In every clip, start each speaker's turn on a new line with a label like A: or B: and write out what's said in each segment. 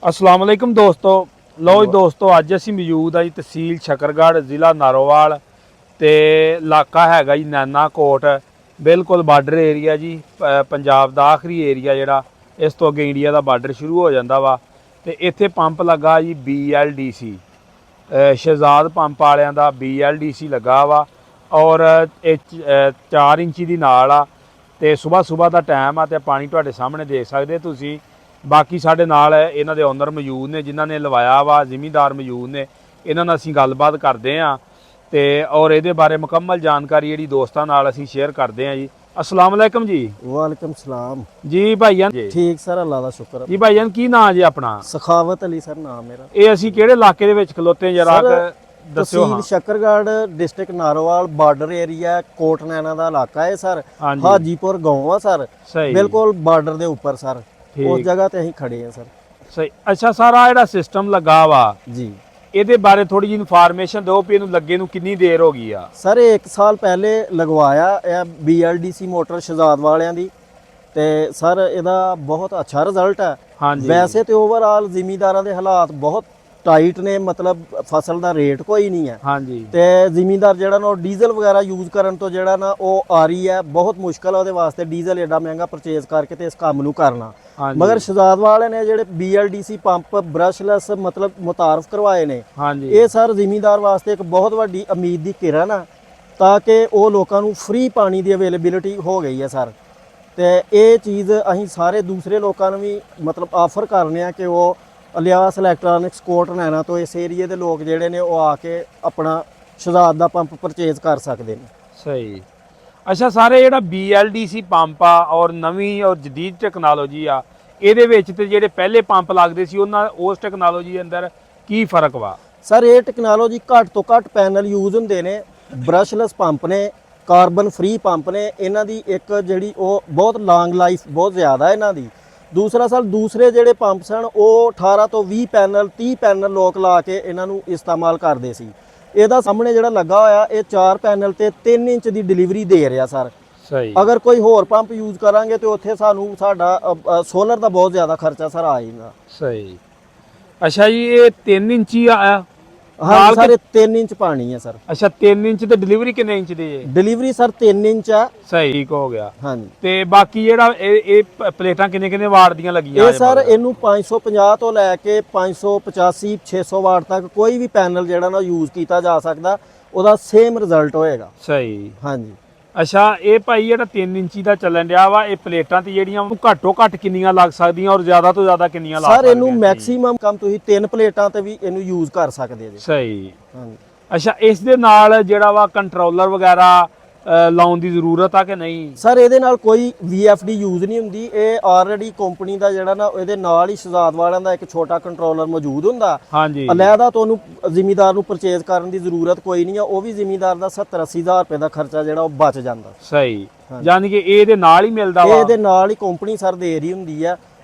A: अस्सलाम वालेकुम दोस्तों। लो जी दोस्तों, अज असी मौजूद हाँ जी तहसील शकरगढ़, जिला नारोवाल ते इलाका हैगा जी नैना कोट, बिल्कुल बार्डर एरिया जी। पंजाब दा आखिरी एरिया जिहड़ा, इस तो अगे इंडिया दा बार्डर शुरू हो जाता वा। ते इत्थे पंप लगा जी BLDC, शहजाद पंप वालियां दा BLDC लगा वा। और 4 इंची दी नाल आ ते सुबह सुबह का टाइम आ ते पानी तुहाडे सामने देख सकदे तुसीं। बाकी साडे नाल इन्हां दे ओनर मौजूद ने जिन्हां ने लवाया वा, जिमीदार मौजूद ने, इन्हां नाल असीं गलबात करदे हाँ ते और इहदे बारे मुकम्मल जानकारी जिहड़ी दोस्तां नाल असीं शेयर करदे हाँ जी। अस्सलाम वालेकुम जी।
B: वालेकुम सलाम
A: जी भाईजान जी।
B: ठीक सर, अल्लाह दा शुक्र
A: जी भाईजान, की नाम जी अपना?
B: सखावत अली सर नाम मेरा।
A: ये असीं किहड़े इलाके दे विच खलोते जरा दस्सिओ।
B: तहसील Shakargarh, district Narowal, border area, Kot Naina दा इलाका है सर।
A: हाँ जी।
B: हाजीपुर गांव है सर,
A: सही,
B: बिल्कुल बार्डर दे ऊपर सर।
A: ठीक।
B: उस जगह ते असीं खड़े हैं सर।
A: सही। अच्छा, सारा जिहड़ा सिस्टम लगा वा,
B: जी
A: ਇਹਦੇ ਬਾਰੇ ਥੋੜੀ ਜਿਹੀ ਇਨਫੋਰਮੇਸ਼ਨ ਦਿਓ ਵੀ ਇਹਨੂੰ ਲੱਗੇ ਨੂੰ ਕਿੰਨੀ ਦੇਰ ਹੋ ਗਈ ਆ?
B: ਸਰ 1 ਸਾਲ ਪਹਿਲੇ ਲਗਵਾਇਆ ਇਹ BLDC ਮੋਟਰ ਸ਼ਹਜ਼ਾਦ ਵਾਲਿਆਂ ਦੀ ਤੇ ਸਰ ਇਹਦਾ ਬਹੁਤ ਅੱਛਾ ਰਿਜ਼ਲਟ ਹੈ।
A: ਹਾਂਜੀ।
B: ਵੈਸੇ ਤੇ ਓਵਰਆਲ ਜ਼ਿਮੀਂਦਾਰਾਂ ਦੇ ਹਾਲਾਤ ਬਹੁਤ ਟਾਈਟ ਨੇ, ਮਤਲਬ ਫਸਲ ਦਾ ਰੇਟ ਕੋਈ ਨਹੀਂ ਹੈ।
A: ਹਾਂਜੀ।
B: ਤੇ ਜ਼ਿਮੀਂਦਾਰ ਜਿਹੜਾ ਨਾ ਉਹ ਡੀਜ਼ਲ ਵਗੈਰਾ ਯੂਜ਼ ਕਰਨ ਤੋਂ ਜਿਹੜਾ ਨਾ ਉਹ ਆ ਰਹੀ ਹੈ, ਬਹੁਤ ਮੁਸ਼ਕਲ ਹੈ ਉਹਦੇ ਵਾਸਤੇ ਡੀਜ਼ਲ ਐਡਾ ਮਹਿੰਗਾ ਪਰਚੇਜ਼ ਕਰਕੇ ਤੇ ਇਸ ਕੰਮ ਨੂੰ ਕਰਨਾ।
A: ਹਾਂਜੀ।
B: ਮਗਰ ਸ਼ਹਜ਼ਾਦ ਵਾਲੇ ਨੇ ਜਿਹੜੇ BLDC ਪੰਪ ਬ੍ਰਸ਼ਲੈਸ ਮਤਲਬ ਮੁਤਾਰਫ ਕਰਵਾਏ ਨੇ,
A: ਹਾਂਜੀ।
B: ਇਹ ਸਰ ਜ਼ਿਮੀਂਦਾਰ ਵਾਸਤੇ ਇੱਕ ਬਹੁਤ ਵੱਡੀ ਉਮੀਦ ਦੀ ਕਿਰਨ ਆ, ਤਾਂ ਕਿ ਉਹ ਲੋਕਾਂ ਨੂੰ ਫ੍ਰੀ ਪਾਣੀ ਦੀ ਅਵੇਲੇਬਿਲਿਟੀ ਹੋ ਗਈ ਹੈ ਸਰ। ਤੇ ਇਹ ਚੀਜ਼ ਅਸੀਂ ਸਾਰੇ ਦੂਸਰੇ ਲੋਕਾਂ ਨੂੰ ਵੀ ਮਤਲਬ ਆਫਰ ਕਰਨੇ ਆ ਕਿ ਉਹ ਅਲਿਆਸ ਇਲੈਕਟ੍ਰੋਨਿਕਸ ਕੋਟ ਨੈਣਾ ਤੋਂ ਇਸ ਏਰੀਏ ਦੇ ਲੋਕ ਜਿਹੜੇ ਨੇ ਉਹ ਆ ਕੇ ਆਪਣਾ ਸ਼ਹਜ਼ਾਦ ਦਾ ਪੰਪ ਪਰਚੇਜ਼ ਕਰ ਸਕਦੇ ਨੇ।
A: ਸਹੀ। ਅੱਛਾ, ਸਾਰੇ ਜਿਹੜਾ BLDC ਪੰਪ ਆ ਔਰ ਨਵੀਂ ਔਰ ਜਦੀਦ ਟੈਕਨੋਲੋਜੀ ਆ, ਇਹਦੇ ਵਿੱਚ ਤੇ ਜਿਹੜੇ ਪਹਿਲੇ ਪੰਪ ਲੱਗਦੇ ਸੀ ਉਹਨਾਂ ਉਸ ਟੈਕਨੋਲੋਜੀ ਦੇ ਅੰਦਰ ਕੀ ਫਰਕ ਵਾ?
B: ਸਰ ਇਹ ਟੈਕਨੋਲੋਜੀ ਘੱਟ ਤੋਂ ਘੱਟ ਪੈਨਲ ਯੂਜ਼ ਹੁੰਦੇ ਨੇ, ਬ੍ਰਸ਼ਲੈਸ ਪੰਪ ਨੇ, ਕਾਰਬਨ ਫ੍ਰੀ ਪੰਪ ਨੇ। ਇਹਨਾਂ ਦੀ ਇੱਕ ਜਿਹੜੀ ਉਹ ਬਹੁਤ ਲੌਂਗ ਲਾਈਫ ਬਹੁਤ ਜ਼ਿਆਦਾ ਇਹਨਾਂ ਦੀ। ਦੂਸਰਾ ਸਰ ਦੂਸਰੇ ਜਿਹੜੇ ਪੰਪ ਸਨ ਉਹ 18 ਤੋਂ 20 ਪੈਨਲ 30 ਪੈਨਲ ਲੋਕ ਲਾ ਕੇ ਇਹਨਾਂ ਨੂੰ ਇਸਤੇਮਾਲ ਕਰਦੇ ਸੀ। ਇਹਦਾ ਸਾਹਮਣੇ ਜਿਹੜਾ ਲੱਗਾ ਹੋਇਆ ਇਹ 4 ਪੈਨਲ ਤੇ 3 ਇੰਚ ਦੀ ਡਿਲੀਵਰੀ ਦੇ ਰਿਹਾ ਸਰ।
A: ਸਹੀ।
B: ਅਗਰ ਕੋਈ ਹੋਰ ਪੰਪ ਯੂਜ਼ ਕਰਾਂਗੇ ਤੇ ਉੱਥੇ ਸਾਨੂੰ ਸਾਡਾ ਸੋਲਰ ਦਾ ਬਹੁਤ ਜ਼ਿਆਦਾ ਖਰਚਾ ਸਰ ਆ ਜਾਂਦਾ।
A: ਸਹੀ। ਅੱਛਾ ਜੀ, ਇਹ 3 ਇੰਚੀ ਆ?
B: ਹਾਂ ਸਰ, 3 ਇੰਚ ਪਾਣੀ ਹੈ ਸਰ।
A: ਅੱਛਾ, 3 ਇੰਚ ਤੇ ਡਿਲੀਵਰੀ ਕਿੰਨੇ ਇੰਚ ਦੀ ਹੈ?
B: ਡਿਲੀਵਰੀ ਸਰ 3 ਇੰਚ ਆ।
A: ਸਹੀ, ਠੀਕ ਹੋ ਗਿਆ।
B: ਹਾਂਜੀ।
A: ਤੇ ਬਾਕੀ ਜਿਹੜਾ ਇਹ ਪਲੇਟਾਂ ਕਿੰਨੇ ਵਾਟ ਦੀਆਂ ਲੱਗੀਆਂ?
B: ਇਹ ਸਰ ਇਹਨੂੰ 550 ਤੋਂ ਲੈ ਕੇ 585 600 ਵਾਟ ਤੱਕ ਕੋਈ ਵੀ ਪੈਨਲ ਜਿਹੜਾ ਨਾ ਯੂਜ਼ ਕੀਤਾ ਜਾ ਸਕਦਾ, ਉਹਦਾ ਸੇਮ ਰਿਜ਼ਲਟ ਹੋਏਗਾ।
A: ਸਹੀ।
B: ਹਾਂਜੀ।
A: ਅੱਛਾ, ਇਹ ਭਾਈ ਜਿਹੜਾ 3 ਇੰਚੀ ਦਾ ਚੱਲਣ ਡਿਆ ਵਾ, ਇਹ ਪਲੇਟਾਂ ਤੇ ਜਿਹੜੀਆਂ ਘੱਟੋ ਘੱਟ ਕਿੰਨੀਆਂ ਲੱਗ ਸਕਦੀਆਂ ਔਰ ਜ਼ਿਆਦਾ ਤੋਂ ਜ਼ਿਆਦਾ ਕਿੰਨੀਆਂ ਲੱਗ ਸਕਦੀਆਂ?
B: ਸਰ ਇਹਨੂੰ ਮੈਕਸਿਮਮ ਕੰਮ ਤੁਸੀਂ 3 ਪਲੇਟਾਂ ਤੇ ਵੀ ਇਹਨੂੰ ਯੂਜ਼ ਕਰ ਸਕਦੇ ਜੀ।
A: ਸਹੀ।
B: ਹਾਂਜੀ।
A: ਅੱਛਾ, ਇਸ ਦੇ ਨਾਲ ਜਿਹੜਾ ਵਾ ਕੰਟਰੋਲਰ ਵਗੈਰਾ ਲਾਉਣ ਦੀ ਜ਼ਰੂਰਤ ਆ ਕਿ ਨਹੀਂ?
B: ਸਰ ਇਹਦੇ ਨਾਲ ਕੋਈ VFD ਯੂਜ਼ ਨਹੀਂ ਹੁੰਦੀ। ਇਹ ਆਲਰੇਡੀ ਕੰਪਨੀ ਦਾ ਜਿਹੜਾ ਨਾ ਇਹਦੇ ਨਾਲ ਹੀ ਸ਼ਹਜ਼ਾਦ ਵਾਲਿਆਂ ਦਾ ਇੱਕ ਛੋਟਾ ਕੰਟਰੋਲਰ ਮੌਜੂਦ ਹੁੰਦਾ।
A: ਹਾਂਜੀ।
B: ਅਲੱਗਾ ਤੋਂ ਉਹਨੂੰ ਜ਼ਿਮੀਂਦਾਰ ਨੂੰ ਪਰਚੇਜ਼ ਕਰਨ ਦੀ ਜ਼ਰੂਰਤ ਕੋਈ ਨਹੀਂ ਆ। ਉਹ ਵੀ ਜ਼ਿਮੀਂਦਾਰ ਦਾ 70-80 ਹਜ਼ਾਰ ਰੁਪਏ ਦਾ ਖਰਚਾ ਜਿਹੜਾ ਉਹ ਬਚ ਜਾਂਦਾ।
A: ਸਹੀ। ਯਾਨੀ ਕਿ ਇਹਦੇ ਨਾਲ ਹੀ ਮਿਲਦਾ ਵਾ?
B: ਇਹਦੇ ਨਾਲ ਹੀ ਕੰਪਨੀ ਸਰ ਦੇ ਰਹੀ ਹੁੰਦੀ ਆ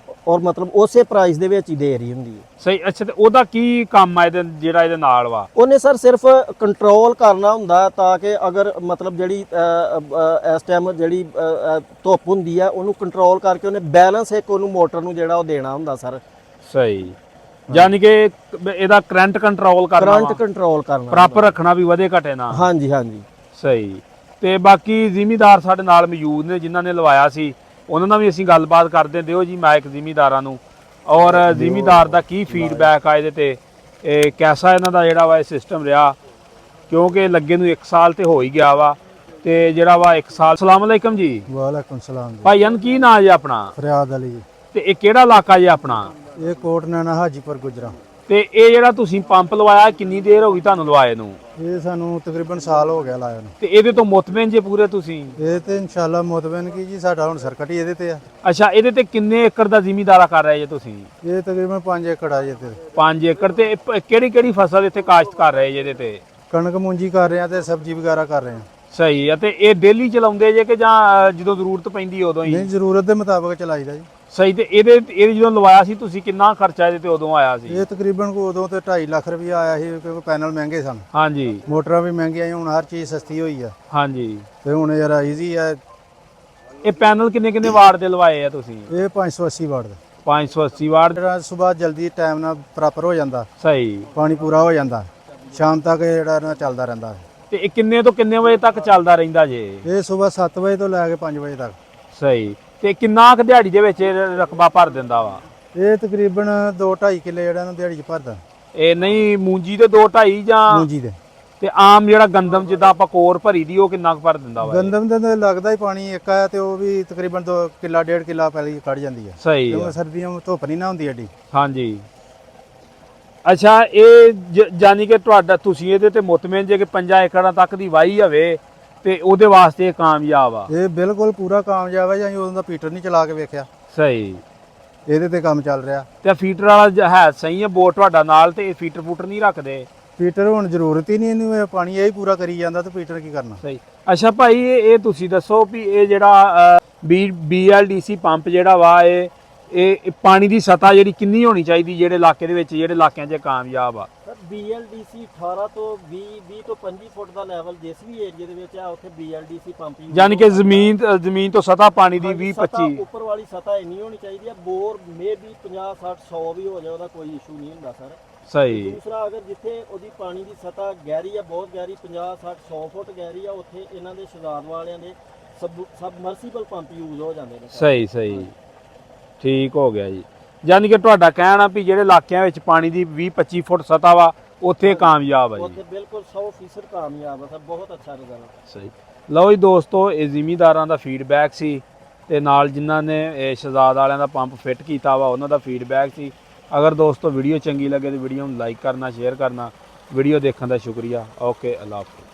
B: ਔਰ ਮਤਲਬ ਉਸੇ ਪ੍ਰਾਈਸ ਦੇ ਵਿੱਚ ਹੀ ਦੇ ਰਹੀ ਹੁੰਦੀ ਹੈ।
A: ਸਹੀ। ਅੱਛਾ, ਤੇ ਉਹਦਾ ਕੀ ਕੰਮ ਆ ਇਹਦੇ ਜਿਹੜਾ ਇਹਦੇ ਨਾਲ ਵਾ?
B: ਉਹਨੇ ਸਰ ਸਿਰਫ ਕੰਟਰੋਲ ਕਰਨਾ ਹੁੰਦਾ ਤਾਂ ਕਿ ਅਗਰ ਮਤਲਬ ਜਿਹੜੀ ਇਸ ਟਾਈਮ ਜਿਹੜੀ ਧੁੱਪ ਹੁੰਦੀ ਆ ਉਹਨੂੰ ਕੰਟਰੋਲ ਕਰਕੇ ਉਹਨੇ ਬੈਲੈਂਸ ਇੱਕ ਉਹਨੂੰ ਮੋਟਰ ਨੂੰ ਜਿਹੜਾ ਉਹ ਦੇਣਾ ਹੁੰਦਾ ਸਰ।
A: ਸਹੀ। ਯਾਨੀ ਕਿ ਇਹਦਾ ਕਰੰਟ ਕੰਟਰੋਲ ਕਰਨਾ,
B: ਕਰੰਟ ਕੰਟਰੋਲ ਕਰਨਾ,
A: ਪ੍ਰੋਪਰ ਰੱਖਣਾ ਵੀ ਵਧੇ ਘਟੇ ਨਾ।
B: ਹਾਂਜੀ ਹਾਂਜੀ।
A: ਸਹੀ। ਤੇ ਬਾਕੀ ਜ਼ਿਮੀਂਦਾਰ ਸਾਡੇ ਨਾਲ ਮੌਜੂਦ ਨੇ ਜਿਨ੍ਹਾਂ ਨੇ ਲਵਾਇਆ ਸੀ, ਉਹਨਾਂ ਨਾਲ ਵੀ ਅਸੀਂ ਗੱਲਬਾਤ ਕਰਦੇ। ਦਿਓ ਜੀ ਮਾਈਕ ਜ਼ਿਮੀਂਦਾਰਾਂ ਨੂੰ, ਔਰ ਜ਼ਿਮੀਂਦਾਰ ਦਾ ਕੀ ਫੀਡਬੈਕ ਆ ਇਹਦੇ ਤੇ, ਇਹ ਕੈਸਾ ਇਹਨਾਂ ਦਾ ਜਿਹੜਾ ਵਾ ਇਹ ਸਿਸਟਮ ਰਿਹਾ, ਕਿਉਂਕਿ ਲੱਗੇ ਨੂੰ 1 ਸਾਲ ਤੇ ਹੋ ਹੀ ਗਿਆ ਵਾ ਤੇ ਜਿਹੜਾ ਵਾ 1 ਸਾਲ। ਸਲਾਮ ਅਲੈਕਮ ਜੀ।
B: ਵਾਲੇਕੁਮ ਸਲਾਮ ਜੀ।
A: ਭਾਈਜਾਨ, ਕੀ ਨਾਂ ਜੀ ਆਪਣਾ?
B: ਫਰਿਆਦ ਅਲੀ ਜੀ।
A: ਤੇ ਇਹ ਕਿਹੜਾ ਇਲਾਕਾ ਜੀ ਆਪਣਾ?
B: ਇਹ ਕੋਟ ਨੈਣਾ ਹਾਜੀਪੁਰ ਗੁਜਰਾ।
A: ਤੇ ਇਹ ਜਿਹੜਾ ਤੁਸੀਂ ਪੰਪ ਲਵਾਇਆ ਕਿੰਨੀ ਦੇਰ ਹੋ ਗਈ ਤੁਹਾਨੂੰ ਲਵਾਏ ਨੂੰ?
B: ਇਹ ਸਾਨੂੰ ਤਕਰੀਬਨ ਸਾਲ ਹੋ ਗਿਆ ਲਾਇਆ ਨੂੰ।
A: ਤੇ ਇਹਦੇ ਤੋਂ ਮੁਤਮਿਨ ਜੇ ਪੂਰੇ ਤੁਸੀਂ?
B: ਇਹ ਤੇ ਇਨਸ਼ਾਅੱਲਾ ਮੁਤਮਿਨ ਕੀ ਜੀ, ਸਾਡਾ ਹੁਣ ਸਰਕਟ ਹੀ ਇਹਦੇ ਤੇ ਆ।
A: ਅੱਛਾ, ਇਹਦੇ ਤੇ ਕਿੰਨੇ ਏਕੜ ਦਾ ਜ਼ਿਮੀਂਦਾਰਾ ਕਰ ਰਹੇ ਜੇ ਤੁਸੀਂ?
B: ਇਹ ਤਕਰੀਬਨ 5 ਏਕੜ ਆ ਜੀ ਤੇ।
A: 5 ਏਕੜ। ਤੇ ਕਿਹੜੀ ਫਸਲ ਇੱਥੇ ਕਾਸ਼ਤ ਕਰ ਰਹੇ ਜੇ ਇਹਦੇ ਤੇ?
B: ਕਣਕ ਮੂੰਜੀ ਕਰ ਰਹੇ ਆ ਤੇ ਸਬਜ਼ੀ ਵਗੈਰਾ ਕਰ ਰਹੇ ਆ।
A: ਸਹੀ ਆ। ਤੇ ਇਹ ਡੇਲੀ ਚਲਾਉਂਦੇ ਜੇ ਕਿ ਜਾਂ ਜਦੋਂ ਜ਼ਰੂਰਤ ਪੈਂਦੀ ਉਦੋਂ ਹੀ?
B: ਨਹੀਂ, ਜ਼ਰੂਰਤ ਦੇ ਮੁਤਾਬਕ ਚਲਾਈਦਾ ਜੀ।
A: ਸਹੀ। ਤੇ ਇਹਦੇ ਜਦੋਂ ਲਵਾਇਆ ਸੀ ਤੁਸੀਂ ਕਿੰਨਾ ਖਰਚਾ ਇਹਦੇ ਤੇ ਉਦੋਂ ਆਇਆ ਸੀ?
B: ਇਹ ਤਕਰੀਬਨ ਉਦੋਂ ਤੇ 2.5 ਲੱਖ ਰੁਪਇਆ ਆਇਆ ਸੀ ਕਿਉਂਕਿ ਪੈਨਲ ਮਹਿੰਗੇ ਸਨ।
A: ਹਾਂਜੀ।
B: ਮੋਟਰਾਂ ਵੀ ਮਹਿੰਗੀਆਂ, ਹੁਣ ਹਰ ਚੀਜ਼ ਸਸਤੀ ਹੋਈ ਆ।
A: ਹਾਂਜੀ।
B: ਤੇ ਹੁਣ ਯਾਰ ਈਜ਼ੀ ਆ।
A: ਇਹ ਪੈਨਲ ਕਿੰਨੇ ਵਾਟ ਦੇ ਲਵਾਏ ਆ ਤੁਸੀਂ?
B: ਇਹ 580 ਵਾਟ ਦਾ।
A: 580 ਵਾਟ
C: ਜਿਹੜਾ ਸਵੇਰ ਜਲਦੀ ਟਾਈਮ ਨਾਲ ਪ੍ਰਾਪਰ ਹੋ ਜਾਂਦਾ,
A: ਸਹੀ।
C: ਪਾਣੀ ਪੂਰਾ ਹੋ ਜਾਂਦਾ, ਸ਼ਾਮ ਤੱਕ ਜਿਹੜਾ ਇਹਨਾਂ ਚੱਲਦਾ ਰਹਿੰਦਾ ਹੈ।
A: ਤੇ ਇਹ ਕਿੰਨੇ ਤੋਂ ਕਿੰਨੇ ਵਜੇ ਤੱਕ ਚੱਲਦਾ ਰਹਿੰਦਾ ਜੇ?
C: ਇਹ ਸਵੇਰ 7 ਵਜੇ ਤੋਂ ਲੈ ਕੇ 5 ਵਜੇ ਤੱਕ।
A: ਸਹੀ। ਤੇ ਕਿੰਨਾ ਕੁ ਦਿਹਾੜੀ ਦੇ ਵਿੱਚ ਇਹ ਰਕਬਾ ਭਰ ਦਿੰਦਾ ਵਾ?
C: ਇਹ ਤਕਰੀਬਨ 2-2.5 ਕਿੱਲੇ ਜਿਹੜਾ ਇਹਨਾਂ ਦਿਹਾੜੀ 'ਚ ਭਰਦਾ।
A: ਇਹ ਨਹੀਂ ਮੂੰਜੀ ਦੇ 2-2.5 ਜਾਂ
C: ਮੂੰਜੀ ਦੇ।
A: ਤੇ ਆਮ ਜਿਹੜਾ ਗੰਦਮ ਜਿੱਦਾਂ ਆਪਾਂ ਕੋਰ ਭਰੀ ਦੀ ਉਹ ਕਿੰਨਾ ਕੁ ਭਰ ਦਿੰਦਾ ਵਾ?
C: ਗੰਦਮ ਦੇ ਤਾਂ ਲੱਗਦਾ ਹੀ ਪਾਣੀ ਇੱਕ ਆ ਤੇ ਉਹ ਵੀ ਤਕਰੀਬਨ 2 ਕਿੱਲਾ 1.5 ਕਿੱਲਾ ਪਹਿਲੀ ਕੱਢ ਜਾਂਦੀ ਹੈ,
A: ਸਹੀ
C: ਕਿਉਂਕਿ
A: ਆ।
C: ਸਰਦੀਆਂ ਵਿੱਚ ਧੁੱਪ ਨਹੀਂ ਨਾ ਹੁੰਦੀ ਐਡੀ।
A: ਹਾਂਜੀ। ਅੱਛਾ, ਇਹ ਜਾਨੀ ਕਿ ਤੁਹਾਡਾ ਤੁਸੀਂ ਇਹਦੇ ਤੇ ਮੁਤਮਿਨ ਜੇ ਕਿ 5 ਏਕੜਾਂ ਤੱਕ ਦੀ ਵਾਹੀ ਹੋਵੇ ਤੇ ਉਹਦੇ ਵਾਸਤੇ ਇਹ ਕਾਮਯਾਬ ਆ?
C: ਇਹ ਬਿਲਕੁਲ ਪੂਰਾ ਕਾਮਯਾਬ ਹੈ ਜੀ। ਅਸੀਂ ਉਦੋਂ ਦਾ ਫੀਟਰ ਨਹੀਂ ਚਲਾ ਕੇ ਵੇਖਿਆ,
A: ਸਹੀ।
C: ਇਹਦੇ ਤੇ ਕੰਮ ਚੱਲ ਰਿਹਾ।
A: ਤੇ ਫੀਟਰ ਵਾਲਾ ਹੈ ਸਹੀ ਹੈ ਬੋਰ ਤੁਹਾਡਾ ਨਾਲ, ਤੇ ਇਹ ਫੀਟਰ ਫੂਟਰ ਨਹੀਂ ਰੱਖਦੇ?
C: ਫੀਟਰ ਹੁਣ ਜ਼ਰੂਰਤ ਹੀ ਨਹੀਂ ਇਹਨੂੰ, ਇਹ ਪਾਣੀ ਇਹ ਹੀ ਪੂਰਾ ਕਰੀ ਜਾਂਦਾ ਤੇ ਫੀਟਰ ਕੀ ਕਰਨਾ।
A: ਸਹੀ। ਅੱਛਾ ਭਾਈ, ਇਹ ਤੁਸੀਂ ਦੱਸੋ ਵੀ ਇਹ ਜਿਹੜਾ BLDC ਪੰਪ ਜਿਹੜਾ ਵਾ ਇਹ ਪਾਣੀ ਦੀ ਸਤ੍ਹਾ ਜਿਹੜੀ ਕਿੰਨੀ ਹੋਣੀ ਚਾਹੀਦੀ ਜਿਹੜੇ ਇਲਾਕੇ ਦੇ ਵਿੱਚ, ਜਿਹੜੇ ਇਲਾਕਿਆਂ 'ਚ ਕਾਮਯਾਬ ਆ?
B: ਸਰ BLDC 18 ਤੋਂ 20 ਤੋਂ 25 ਫੁੱਟ ਦਾ ਲੈਵਲ ਜਿਸ ਵੀ ਏਰੀਆ ਦੇ ਵਿੱਚ ਆ ਉੱਥੇ BLDC ਪੰਪ ਯੂਜ਼
A: ਯਾਨੀ ਕਿ ਜ਼ਮੀਨ ਤੋਂ ਸਤ੍ਹਾ ਪਾਣੀ ਦੀ 20-25
B: ਉੱਪਰ ਵਾਲੀ ਸਤ੍ਹਾ ਇੰਨੀ ਹੋਣੀ ਚਾਹੀਦੀ ਹੈ। ਬੋਰ ਮੇ ਵੀ 50 60 100 ਵੀ ਹੋ ਜਾਏ ਉਹਦਾ ਕੋਈ ਇਸ਼ੂ ਨਹੀਂ ਹੁੰਦਾ ਸਰ।
A: ਸਹੀ।
B: ਦੂਸਰਾ, ਅਗਰ ਜਿੱਥੇ ਉਹਦੀ ਪਾਣੀ ਦੀ ਸਤ੍ਹਾ ਗਹਿਰੀ ਆ, ਬਹੁਤ ਗਹਿਰੀ 50 60 100 ਫੁੱਟ ਗਹਿਰੀ ਆ, ਉੱਥੇ ਇਹਨਾਂ ਦੇ ਸ਼ਹਿਜ਼ਾਦ ਵਾਲਿਆਂ ਦੇ ਸਬਮਰਸੀਬਲ ਪੰਪ ਯੂਜ਼ ਹੋ ਜਾਂਦੇ ਨੇ।
A: ਸਹੀ ਸਹੀ, ਠੀਕ ਹੋ ਗਿਆ ਜੀ। ਯਾਨੀ ਕਿ ਤੁਹਾਡਾ ਕਹਿਣਾ ਵੀ ਜਿਹੜੇ ਇਲਾਕਿਆਂ ਵਿੱਚ ਪਾਣੀ ਦੀ 20-25 ਫੁੱਟ ਸਤ੍ਹਾ ਵਾ ਉੱਥੇ ਕਾਮਯਾਬ ਆ ਜੀ?
B: ਉੱਥੇ ਬਿਲਕੁਲ 100% ਕਾਮਯਾਬ ਆ ਸਰ, ਬਹੁਤ ਅੱਛਾ ਰਿਜ਼ਲਟ।
A: ਸਹੀ। ਲਓ ਜੀ ਦੋਸਤੋ, ਇਹ ਜ਼ਿਮੀਂਦਾਰਾਂ ਦਾ ਫੀਡਬੈਕ ਸੀ ਤੇ ਨਾਲ ਜਿਨ੍ਹਾਂ ਨੇ ਇਹ ਸ਼ਹਿਜ਼ਾਦ ਵਾਲਿਆਂ ਦਾ ਪੰਪ ਫਿੱਟ ਕੀਤਾ ਵਾ ਉਹਨਾਂ ਦਾ ਫੀਡਬੈਕ ਸੀ। ਅਗਰ ਦੋਸਤੋ ਵੀਡੀਓ ਚੰਗੀ ਲੱਗੇ ਤਾਂ ਵੀਡੀਓ ਨੂੰ ਲਾਈਕ ਕਰਨਾ, ਸ਼ੇਅਰ ਕਰਨਾ। ਵੀਡੀਓ ਦੇਖਣ ਦਾ ਸ਼ੁਕਰੀਆ। ਓਕੇ, ਅੱਲਾ ਹਾਫਿਜ਼।